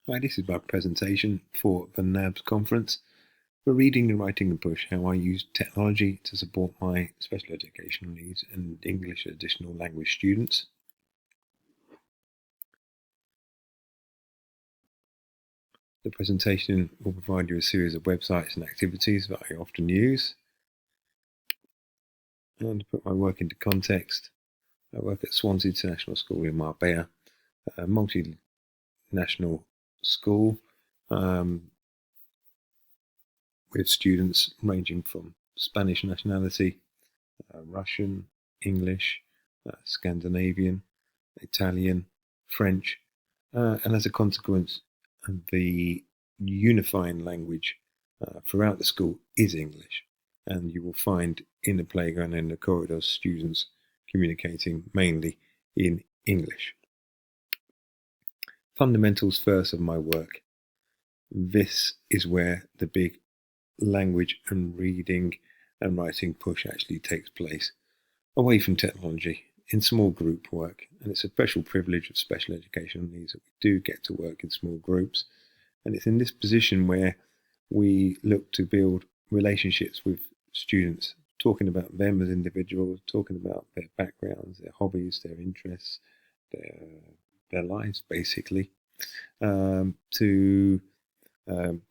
Hi, this is my presentation for the NABSS conference for Reading and Writing and Push, how I use technology to support my special educational needs and English additional language students. The presentation will provide you a series of websites and activities that I often use. And to put my work into context, I work at Swansea International School in Marbella, a multinational school with students ranging from Spanish nationality, Russian, English, Scandinavian, Italian, French, and as a consequence, the unifying language throughout the school is English. And you will find in the playground and in the corridors students communicating mainly in English. Fundamentals first of my work. This is where the big language and reading and writing push actually takes place, away from technology, in small group work. And it's a special privilege of special educational needs that we do get to work in small groups. And it's in this position where we look to build relationships with students, talking about them as individuals, talking about their backgrounds, their hobbies, their interests, their lives, basically, to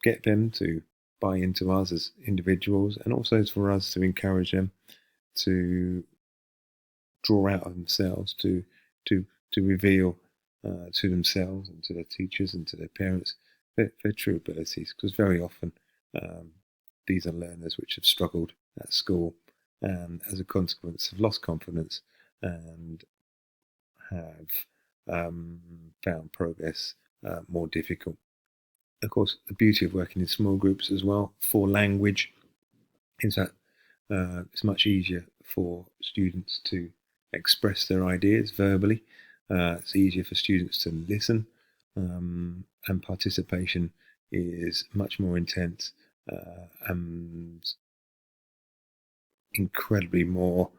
get them to buy into us as individuals, and also for us to encourage them to draw out of themselves, to reveal to themselves and to their teachers and to their parents their true abilities, because very often these are learners which have struggled at school and as a consequence have lost confidence and have found progress more difficult. Of course, the beauty of working in small groups as well for language is that it's much easier for students to express their ideas verbally. It's easier for students to listen, and participation is much more intense and incredibly more,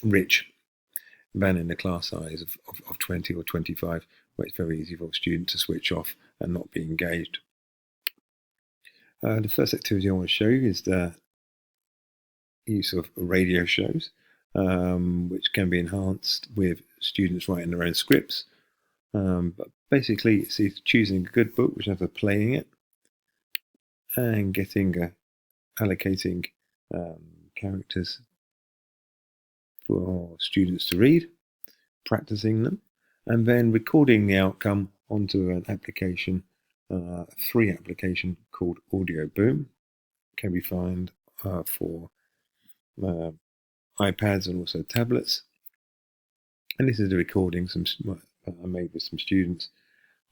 rich than in the class size of 20 or 25, where it's very easy for a student to switch off and not be engaged. The first activity I want to show you is the use of radio shows, which can be enhanced with students writing their own scripts. But basically, it's either choosing a good book, which has a playing it, and allocating characters for students to read, practicing them, and then recording the outcome onto an application, a free application called Audio Boom. It can be found for iPads and also tablets. And this is the recordings I made with some students.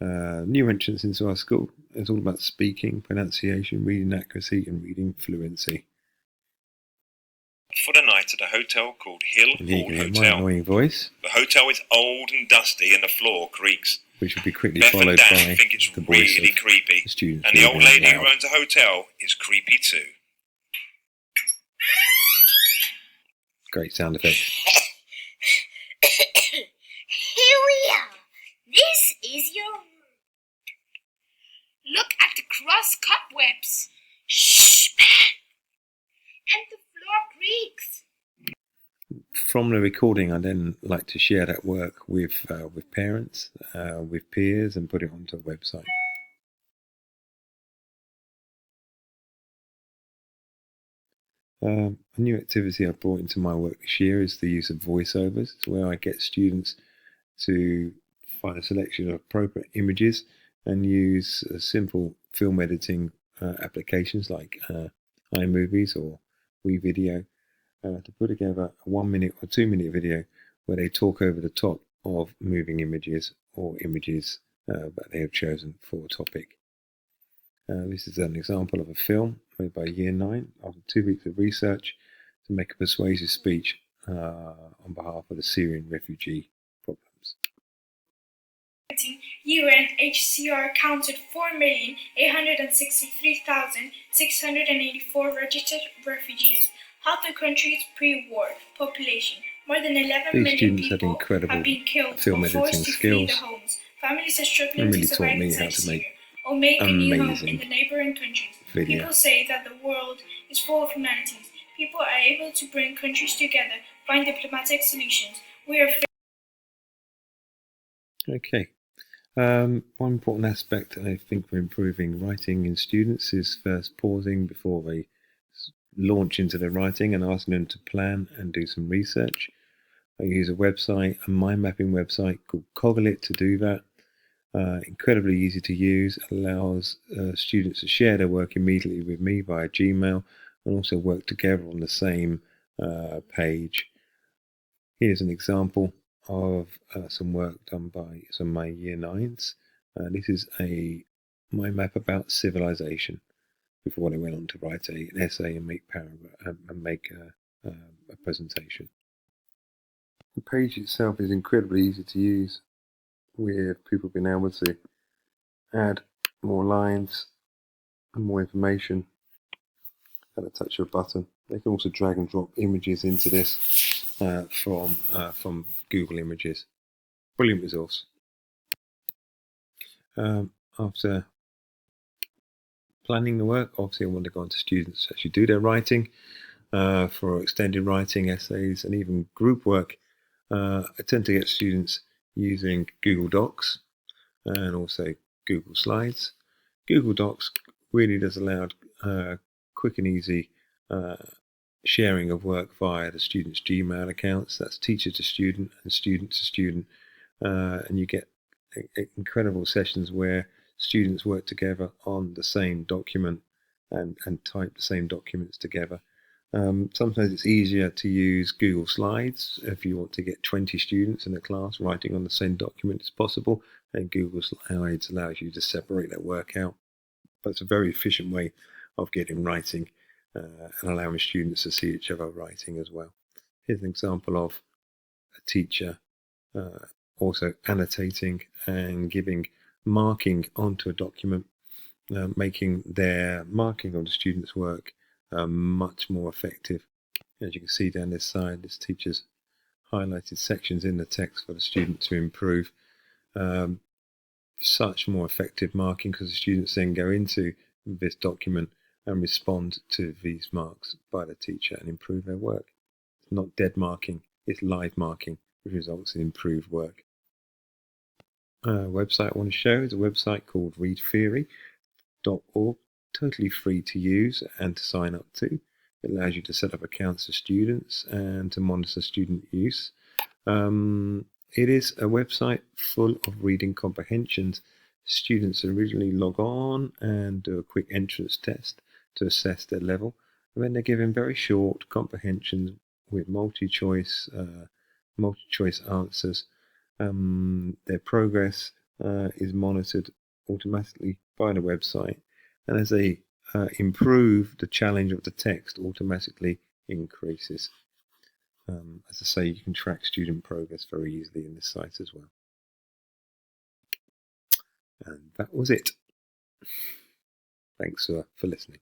New entrants into our school. It's all about speaking, pronunciation, reading accuracy, and reading fluency. For the night at a hotel called Hill And here you Hall can hear Hotel. my annoying voice, The hotel is old and dusty and the floor creaks. which will be quickly Beth followed and Dan by think it's the voice really of creepy. the students. And the old reading out lady who loud. runs the hotel is creepy too. Great sound effect. Here we are. This is your room. Look at the cross cobwebs. Shh, bang! And the floor creaks. From the recording, I then like to share that work with parents, with peers, and put it onto a website. A new activity I've brought into my work this year is the use of voiceovers. It's where I get students to find a selection of appropriate images and use simple film editing applications like iMovies or WeVideo to put together a 1 minute or 2 minute video where they talk over the top of moving images or images that they have chosen for a topic. This is an example of a film made by Year 9 after 2 weeks of research to make a persuasive speech on behalf of the Syrian refugee problems. UNHCR counted 4,863,684 registered refugees. Half the country's pre-war population More than 11 These million students had people incredible have been killed film or forced editing to flee skills their homes. Families are and struggling to really taught survive me how inside to make Syria or make a new home in amazing the neighboring countries. video. People say that the world is full of humanities. People are able to bring countries together, find diplomatic solutions. We are Okay. One important aspect I think for improving writing in students is first pausing before they launch into their writing and asking them to plan and do some research. I use a website, a mind mapping website called Coglit to do that. Incredibly easy to use, allows students to share their work immediately with me via Gmail and also work together on the same page. Here's an example of some work done by some of my Year 9s. This is a mind map about civilization before they went on to write an essay and make a presentation. The page itself is incredibly easy to use, with people being able to add more lines and more information at a touch of a button. They can also drag and drop images into this from Google Images. Brilliant resource. After planning the work, obviously I want to go on to students actually do their writing for extended writing, essays, and even group work. I tend to get students using Google Docs and also Google Slides. Google Docs really does allow quick and easy sharing of work via the students' Gmail accounts. That's teacher to student and student to student, and you get incredible sessions where students work together on the same document and type the same documents together. Sometimes it's easier to use Google Slides if you want to get 20 students in a class writing on the same document as possible, and Google Slides allows you to separate that work out. But it's a very efficient way of getting writing and allowing students to see each other writing as well. Here's an example of a teacher also annotating and giving marking onto a document, making their marking on the student's work much more effective. As you can see down this side, this teacher's highlighted sections in the text for the student to improve. Such more effective marking because the students then go into this document and respond to these marks by the teacher and improve their work. It's not dead marking, it's live marking, which results in improved work. Website I want to show is a website called readtheory.org, totally free to use and to sign up to. It allows you to set up accounts for students and to monitor student use. It is a website full of reading comprehensions. Students originally log on and do a quick entrance test to assess their level, and then they're given very short comprehensions with multi-choice answers. Their progress is monitored automatically by the website, and as they improve, the challenge of the text automatically increases. As I say, you can track student progress very easily in this site as well. And that was it. Thanks for listening.